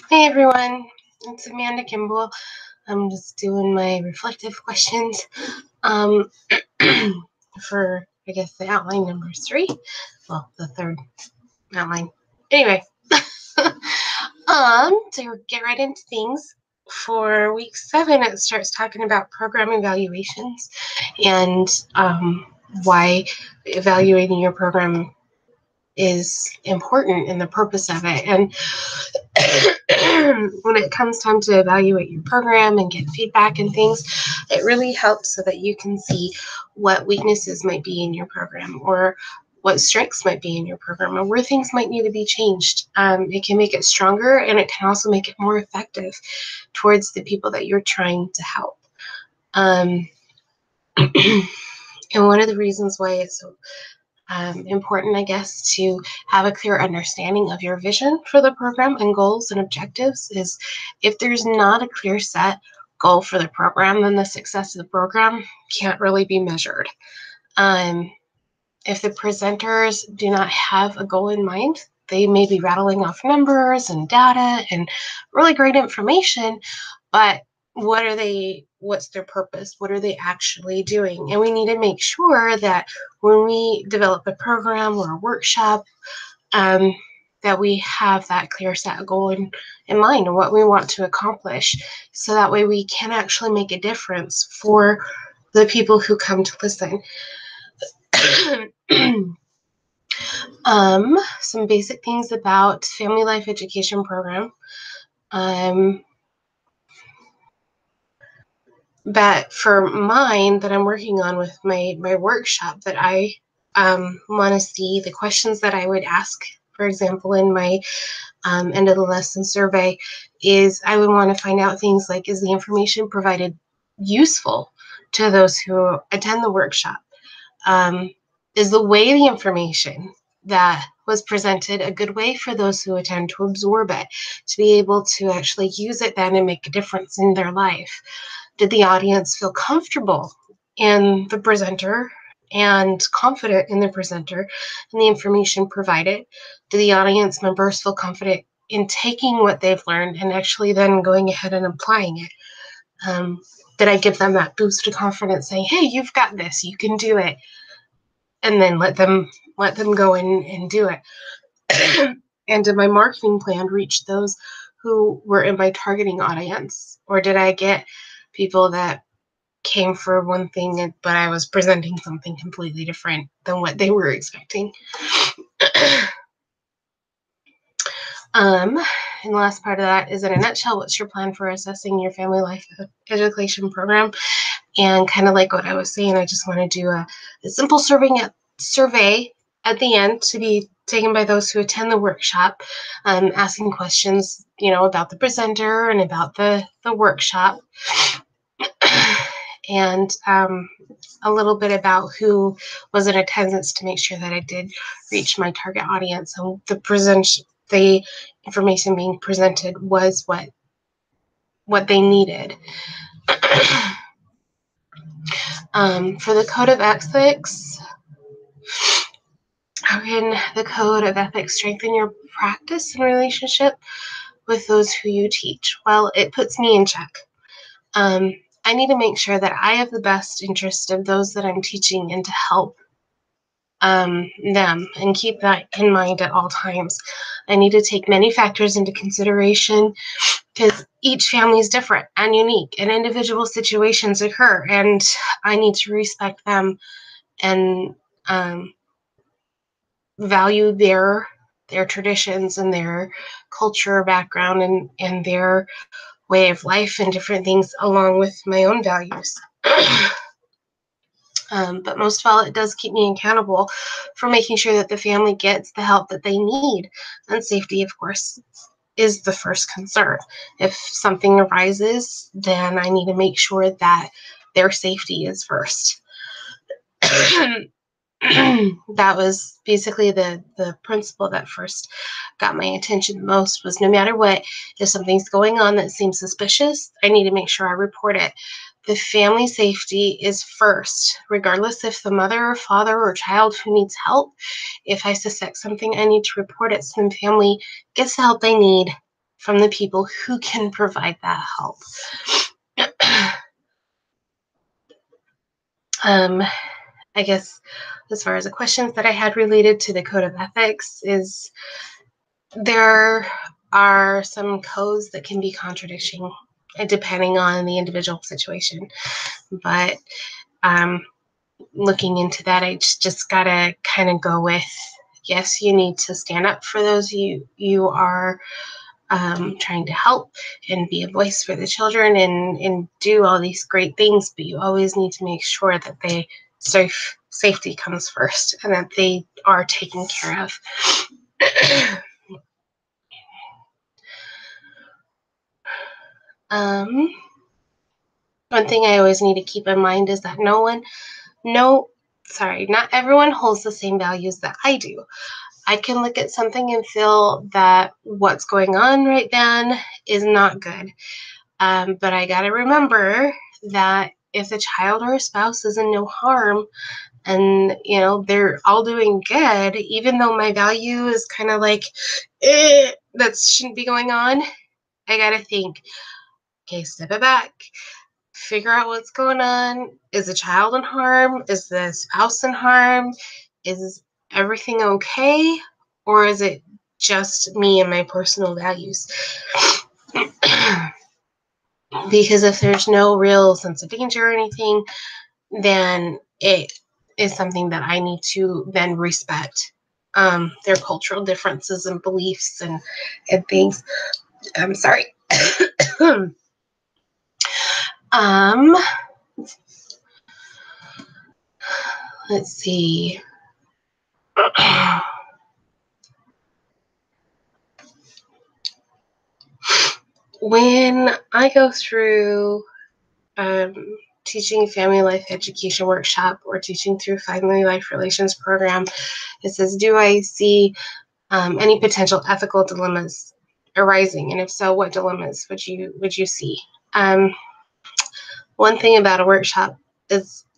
Hey everyone, it's Amanda Kimball. I'm just doing my reflective questions um, for, I guess, the outline number 3. Well, the third outline. Anyway, to get right into things, for week 7, it starts talking about program evaluations and why evaluating your program is important and the purpose of it. And when it comes time to evaluate your program and get feedback and things, it really helps so that you can see what weaknesses might be in your program or what strengths might be in your program or where things might need to be changed. It can make it stronger, and it can also make it more effective towards the people that you're trying to help. And one of the reasons why it's so important, I guess, to have a clear understanding of your vision for the program and goals and objectives is if there's not a clear set goal for the program, then the success of the program can't really be measured. If the presenters do not have a goal in mind, they may be rattling off numbers and data and really great information, but what's their purpose? What are they actually doing? And we need to make sure that when we develop a program or a workshop, that we have that clear set goal in mind and what we want to accomplish. So that way we can actually make a difference for the people who come to listen. Some basic things about Family Life Education Program. But for mine that I'm working on with my workshop, that I want to see the questions that I would ask, for example, in my end of the lesson survey, is I would want to find out things like, is the information provided useful to those who attend the workshop? Is the way the information that was presented a good way for those who attend to absorb it, to be able to actually use it then and make a difference in their life? Did the audience feel comfortable in the presenter and confident in the presenter and the information provided? Do the audience members feel confident in taking what they've learned and actually then going ahead and applying it? Did I give them that boost of confidence saying, hey, you've got this, you can do it, and then let them go and do it? And did my marketing plan reach those who were in my targeting audience? Or did I get people that came for one thing, but I was presenting something completely different than what they were expecting? And the last part of that is, in a nutshell, what's your plan for assessing your family life education program? And kind of like what I was saying, I just want to do a simple survey at the end to be taken by those who attend the workshop, asking questions, about the presenter and about the workshop, and a little bit about who was in attendance to make sure that I did reach my target audience. So the information being presented was what they needed. For the code of ethics, how can the code of ethics strengthen your practice and relationship with those who you teach? Well, it puts me in check. I need to make sure that I have the best interest of those that I'm teaching and to help them and keep that in mind at all times. I need to take many factors into consideration because each family is different and unique and individual situations occur, and I need to respect them and value their traditions and their culture background and their way of life and different things along with my own values. But most of all, it does keep me accountable for making sure that the family gets the help that they need. And safety, of course, is the first concern. If something arises, then I need to make sure that their safety is first. That was basically the principle that first got my attention most, was no matter what, if something's going on that seems suspicious, I need to make sure I report it. The family safety is first, regardless if the mother or father or child who needs help. If I suspect something, I need to report it so the family gets the help they need from the people who can provide that help. I guess as far as the questions that I had related to the code of ethics is there are some codes that can be contradicting depending on the individual situation. But looking into that, I just gotta kind of go with, yes, you need to stand up for those you are trying to help and be a voice for the children and do all these great things, but you always need to make sure that safety comes first and that they are taken care of. One thing I always need to keep in mind is that not everyone holds the same values that I do. I can look at something and feel that what's going on right then is not good. But I got to remember that if a child or a spouse is in no harm and, they're all doing good, even though my value is kind of like, that shouldn't be going on, I got to think, okay, step it back. Figure out what's going on. Is the child in harm? Is the spouse in harm? Is everything okay? Or is it just me and my personal values? Because if there's no real sense of danger or anything, then it is something that I need to then respect their cultural differences and beliefs and things. I'm sorry. Let's see. When I go through teaching family life education workshop or teaching through family life relations program, it says, do I see any potential ethical dilemmas arising? And if so, what dilemmas would you see? One thing about a workshop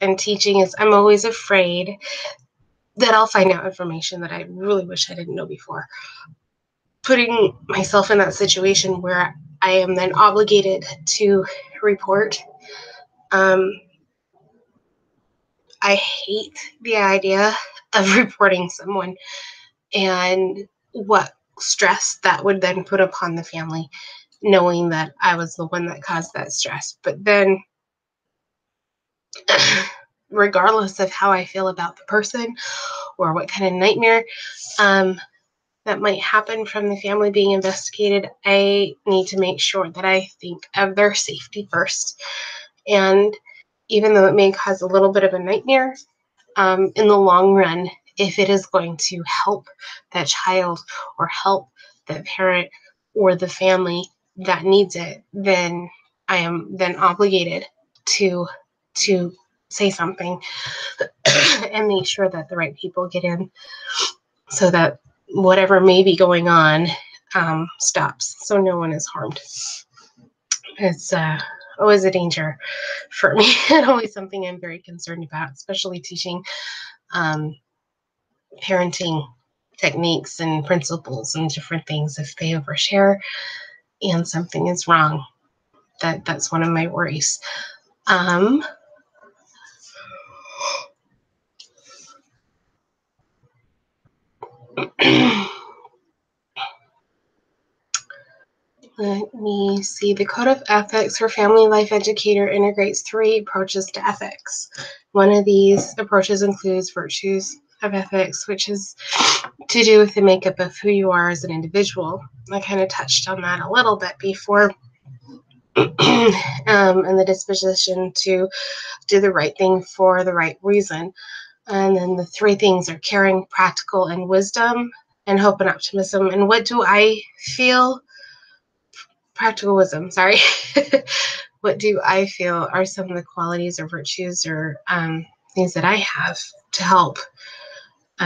and teaching is I'm always afraid that I'll find out information that I really wish I didn't know before. Putting myself in that situation where I am then obligated to report. I hate the idea of reporting someone and what stress that would then put upon the family, knowing that I was the one that caused that stress. But then, regardless of how I feel about the person or what kind of nightmare that might happen from the family being investigated, I need to make sure that I think of their safety first. And even though it may cause a little bit of a nightmare, in the long run, if it is going to help that child or help the parent or the family that needs it, then I am then obligated to say something and make sure that the right people get in so that whatever may be going on stops, so no one is harmed. It's always a danger for me and always something I'm very concerned about, especially teaching parenting techniques and principles and different things. If they overshare and something is wrong, that's one of my worries. Let me see. The Code of Ethics for Family Life Educator integrates 3 approaches to ethics. One of these approaches includes virtues of ethics, which is to do with the makeup of who you are as an individual. I kind of touched on that a little bit before. And the disposition to do the right thing for the right reason. And then the 3 things are caring, practical, and wisdom, and hope and optimism. And what do I feel? Practical wisdom, sorry. What do I feel are some of the qualities or virtues or things that I have to help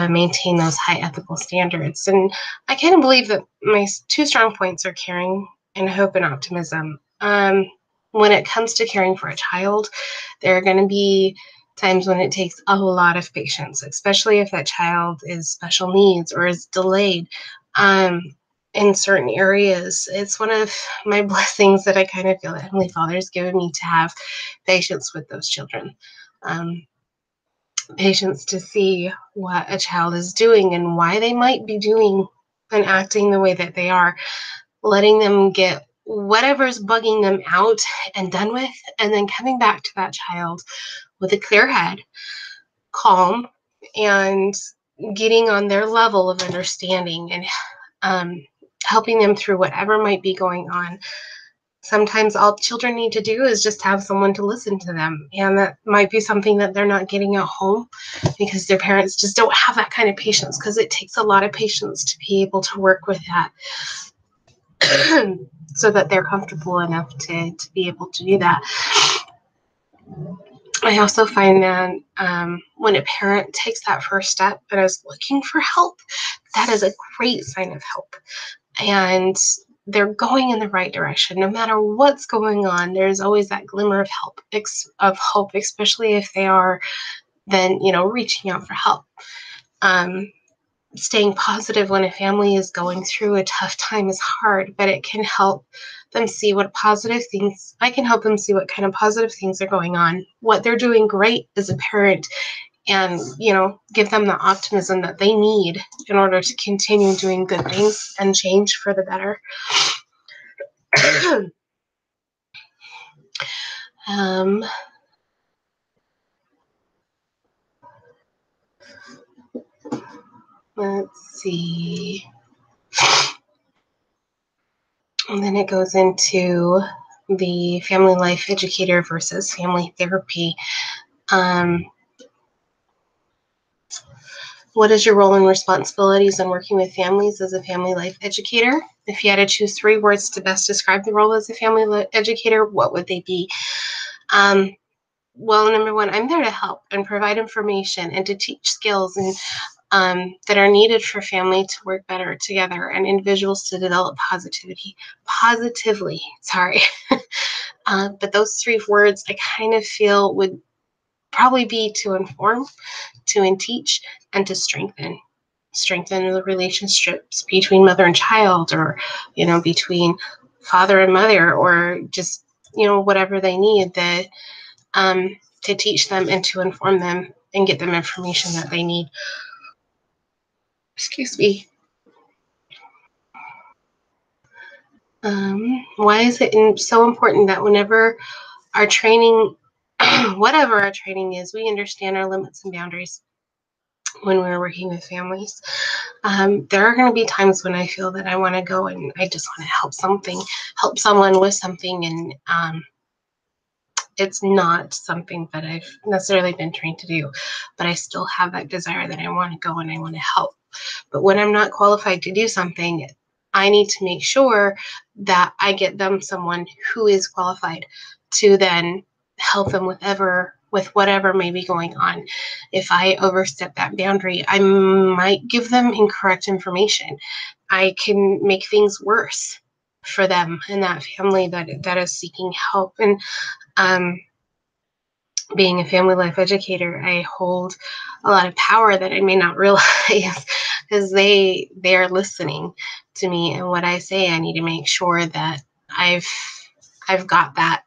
maintain those high ethical standards? And I kind of believe that my 2 strong points are caring and hope and optimism. When it comes to caring for a child, there are going to be times when it takes a lot of patience, especially if that child is special needs or is delayed. in certain areas. It's one of my blessings that I kind of feel that Heavenly Father's given me to have patience with those children. Um, Patience to see what a child is doing and why they might be doing and acting the way that they are, letting them get whatever's bugging them out and done with, and then coming back to that child with a clear head, calm, and getting on their level of understanding and um, helping them through whatever might be going on. Sometimes all children need to do is just have someone to listen to them. And that might be something that they're not getting at home because their parents just don't have that kind of patience, because it takes a lot of patience to be able to work with that so that they're comfortable enough to be able to do that. I also find that when a parent takes that first step and is looking for help, that is a great sign of help. And they're going in the right direction. No matter what's going on, there's always that glimmer of hope, especially if they are then, reaching out for help. Staying positive when a family is going through a tough time is hard, but it can help them see what positive things, I can help them see what kind of positive things are going on, what they're doing great as a parent, and, give them the optimism that they need in order to continue doing good things and change for the better. um, let's see. And then it goes into the family life educator versus family therapy. What is your role and responsibilities in working with families as a family life educator? If you had to choose 3 words to best describe the role as a family educator, what would they be? Well, number 1, I'm there to help and provide information and to teach skills and that are needed for family to work better together and individuals to develop positively. Sorry. But those 3 words I kind of feel would probably be to inform, to teach, and to strengthen the relationships between mother and child, or between father and mother, or just whatever they need, that to teach them and to inform them and get them information that they need. Excuse me. Why is it so important that whenever our training, whatever our training is, we understand our limits and boundaries when we're working with families? There are going to be times when I feel that I want to go and I just want to help someone with something, and it's not something that I've necessarily been trained to do, but I still have that desire that I want to go and I want to help. But when I'm not qualified to do something, I need to make sure that I get them someone who is qualified to then help them with whatever may be going on. If I overstep that boundary, I might give them incorrect information. I can make things worse for them and that family that is seeking help. And being a family life educator, I hold a lot of power that I may not realize, because they are listening to me and what I say. I need to make sure that I've got that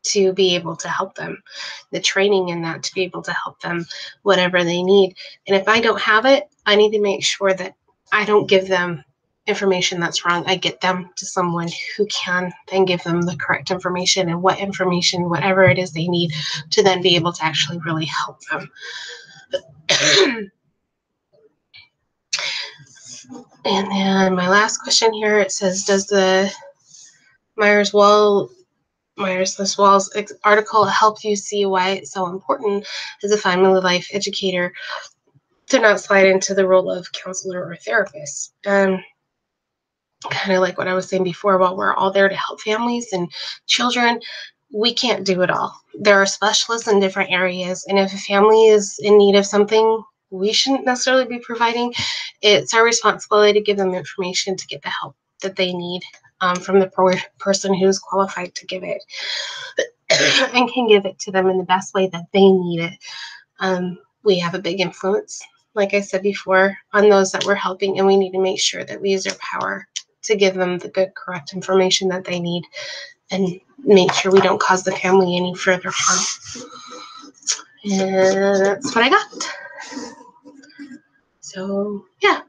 to be able to help them, the training in that to be able to help them whatever they need. And if I don't have it, I need to make sure that I don't give them information that's wrong. I get them to someone who can then give them the correct information and whatever it is they need to then be able to actually really help them. And then my last question here, it says, does the Myers-List Walls article help you see why it's so important as a family life educator to not slide into the role of counselor or therapist? Kind of like what I was saying before, while we're all there to help families and children, we can't do it all. There are specialists in different areas, and if a family is in need of something we shouldn't necessarily be providing, it's our responsibility to give them information to get the help that they need from the person who's qualified to give it and can give it to them in the best way that they need it. We have a big influence like I said before, on those that we're helping, and we need to make sure that we use our power to give them the good, correct information that they need and make sure we don't cause the family any further harm. And that's what I got. So, yeah.